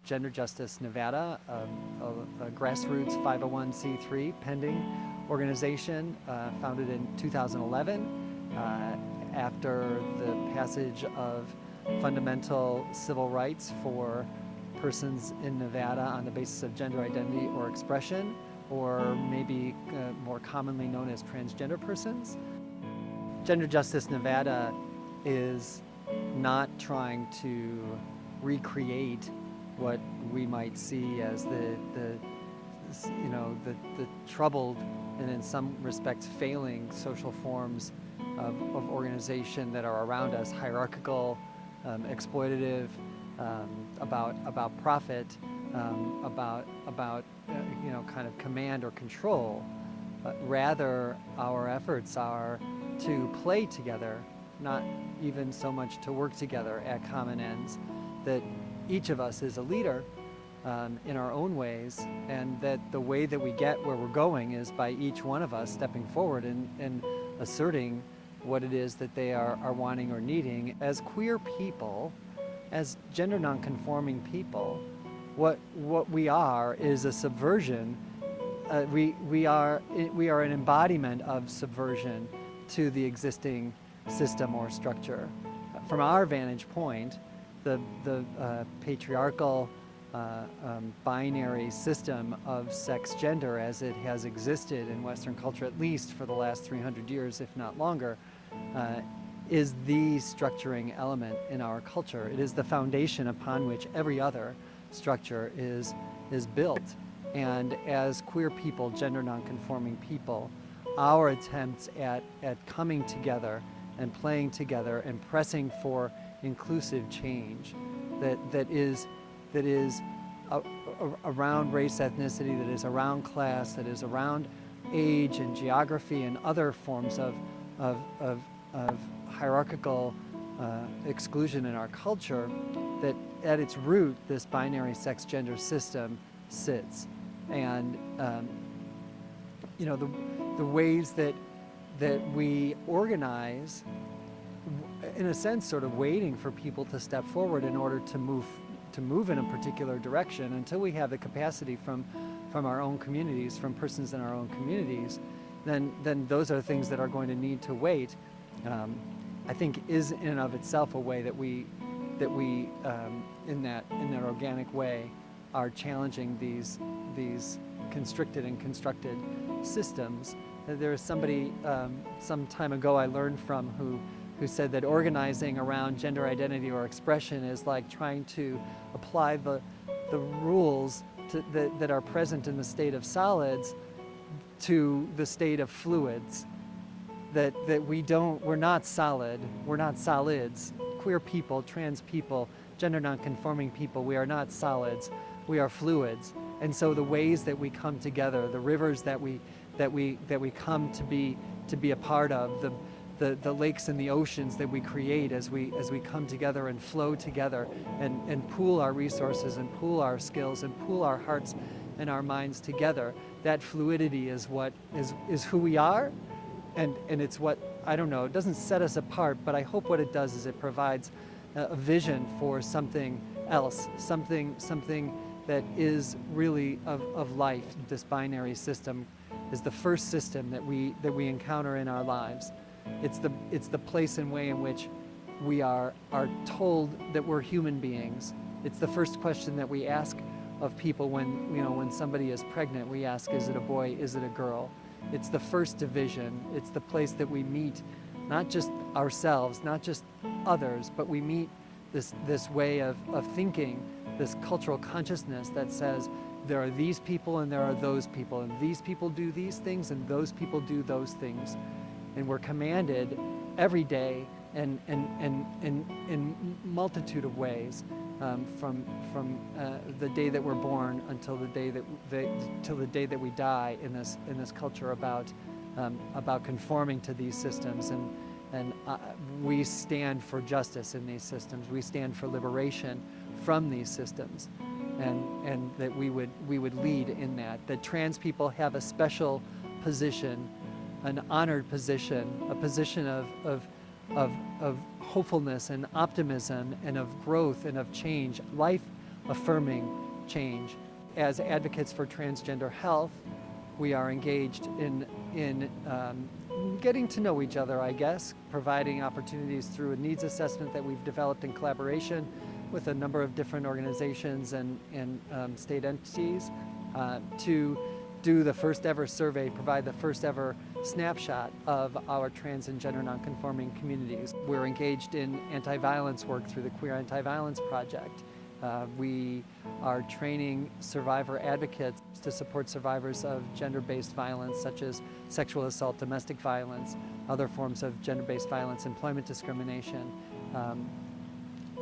Gender Justice Nevada, a grassroots 501c3 pending organization founded in 2011 after the passage of fundamental civil rights for persons in Nevada on the basis of gender identity or expression, or maybe more commonly known as transgender persons. Gender Justice Nevada is not trying to recreate what we might see as the troubled and in some respects failing social forms of organization that are around us, hierarchical, exploitative, about profit, about kind of command or control. Rather, our efforts are to play together, not even so much to work together at common ends, that each of us is a leader in our own ways, and that the way that we get where we're going is by each one of us stepping forward and asserting what it is that they are wanting or needing. As queer people, as gender nonconforming people, what we are is a subversion. We are an embodiment of subversion to the existing system or structure. From our vantage point, the patriarchal binary system of sex gender as it has existed in Western culture, at least for the last 300 years, if not longer, is the structuring element in our culture. It is the foundation upon which every other structure is built. And as queer people, gender nonconforming people, our attempts at coming together and playing together and pressing for inclusive change that is around race, ethnicity, that is around class, that is around age and geography and other forms of hierarchical exclusion in our culture, that at its root this binary sex gender system sits. And the ways that we organize, in a sense, sort of waiting for people to step forward in order to move in a particular direction until we have the capacity from our own communities, from persons in our own communities, then those are things that are going to need to wait. I think is in and of itself a way that we in that organic way are challenging these constricted and constructed systems. There was somebody some time ago I learned from who said that organizing around gender identity or expression is like trying to apply the rules that are present in the state of solids to the state of fluids. That we're not solid, we're not solids. Queer people, trans people, gender nonconforming people, we are not solids, we are fluids. And so the ways that we come together, the rivers that we come to be a part of, the lakes and the oceans that we create as we come together and flow together and pool our resources and pool our skills and pool our hearts and our minds together, that fluidity is what is who we are. And it's what, I don't know, it doesn't set us apart, but I hope what it does is it provides a vision for something else, something that is really of life. This binary system is the first system that we encounter in our lives. It's the place and way in which we are told that we're human beings. It's the first question that we ask of people when somebody is pregnant. We ask, is it a boy, is it a girl? It's the first division. It's the place that we meet not just ourselves, not just others, but we meet this way of thinking, this cultural consciousness that says there are these people and there are those people, and these people do these things and those people do those things. And we're commanded every day and in multitude of ways, from the day that we're born until the day that we die in this culture about conforming to these systems, and we stand for justice in these systems. We stand for liberation from these systems, and that we would lead in that. That trans people have a special position, an honored position, a position of hopefulness and optimism and of growth and of change. Life affirming change. As advocates for transgender health, we are engaged in getting to know each other, I guess, providing opportunities through a needs assessment that we've developed in collaboration with a number of different organizations and state entities to do the first ever survey, provide the first ever snapshot of our trans and gender nonconforming communities. We're engaged in anti-violence work through the Queer Anti-Violence Project. We are training survivor advocates to support survivors of gender-based violence, such as sexual assault, domestic violence, other forms of gender-based violence, employment discrimination,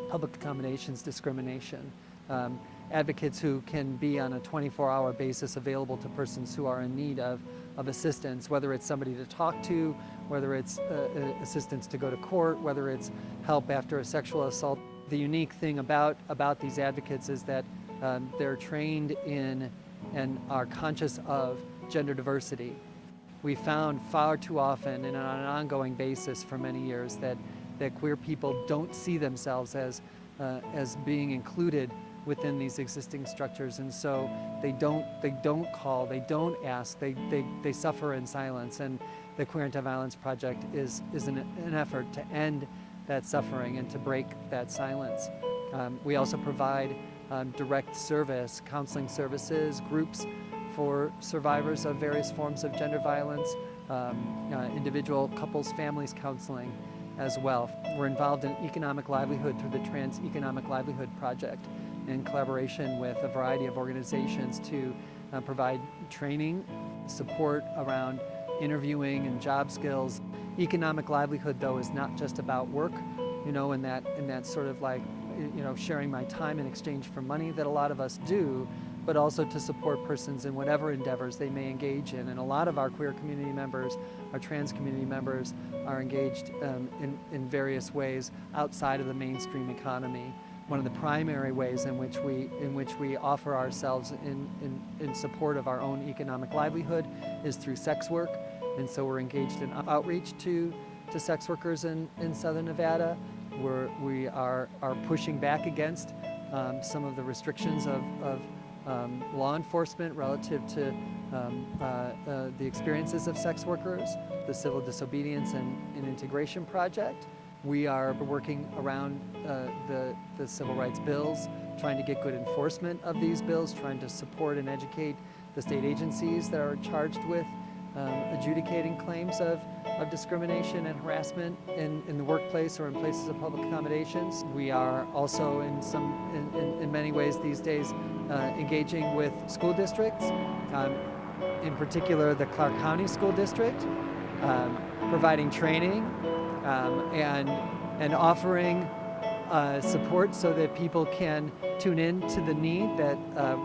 public accommodations discrimination. Advocates who can be on a 24-hour basis available to persons who are in need of assistance, whether it's somebody to talk to, whether it's assistance to go to court, whether it's help after a sexual assault. The unique thing about these advocates is that they're trained in and are conscious of gender diversity. We found far too often and on an ongoing basis for many years that queer people don't see themselves as being included within these existing structures, and so they don't call, they don't ask, they suffer in silence. And the Queer Anti-Violence Project is an effort to end that suffering and to break that silence. We also provide direct service, counseling services, groups for survivors of various forms of gender violence, individual couples, families counseling as well. We're involved in economic livelihood through the Trans Economic Livelihood Project in collaboration with a variety of organizations to provide training, support around interviewing and job skills. Economic livelihood, though, is not just about work, in that sort of like, sharing my time in exchange for money that a lot of us do, but also to support persons in whatever endeavors they may engage in. And a lot of our queer community members, our trans community members, are engaged in various ways outside of the mainstream economy. One of the primary ways in which we offer ourselves in support of our own economic livelihood is through sex work, and so we're engaged in outreach to sex workers in Southern Nevada. We are pushing back against some of the restrictions of law enforcement relative to the experiences of sex workers, the Civil Disobedience and Integration Project. We are working around the civil rights bills, trying to get good enforcement of these bills, trying to support and educate the state agencies that are charged with adjudicating claims of discrimination and harassment in the workplace or in places of public accommodations. We are also in many ways these days engaging with school districts, in particular the Clark County School District, providing training and offering support so that people can tune in to the need that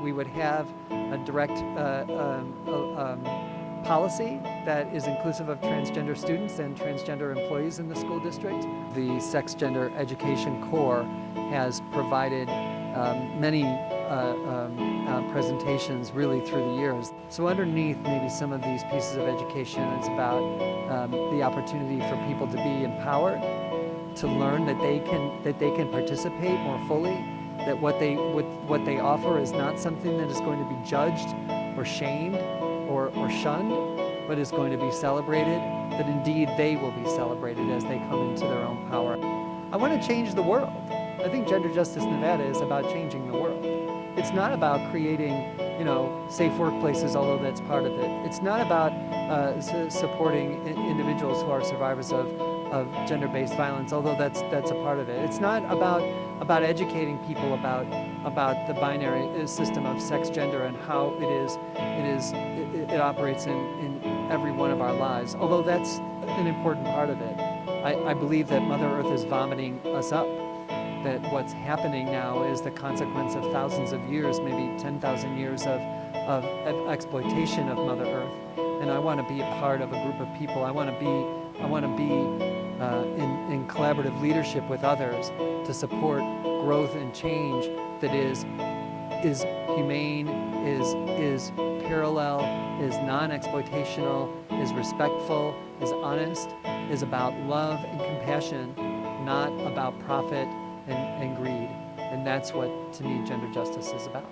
we would have a direct policy that is inclusive of transgender students and transgender employees in the school district. The Sex Gender Education Corps has provided many presentations really through the years. So underneath maybe some of these pieces of education, it's about the opportunity for people to be empowered, to learn that they can participate more fully, that what they offer is not something that is going to be judged or shamed or shunned, but is going to be celebrated, that indeed they will be celebrated as they come into their own power. I want to change the world. I think Gender Justice Nevada is about changing the world. It's not about creating, safe workplaces, although that's part of it. It's not about supporting individuals who are survivors of gender-based violence, although that's a part of it. It's not about educating people about the binary system of sex, gender, and how it operates in every one of our lives, although that's an important part of it. I believe that Mother Earth is vomiting us up, that what's happening now is the consequence of thousands of years, maybe 10,000 years of exploitation of Mother Earth. And I want to be a part of a group of people. I want to be in collaborative leadership with others to support growth and change that is humane, is parallel, is non-exploitational, is respectful, is honest, is about love and compassion, not about profit and greed. And that's what, to me, gender justice is about.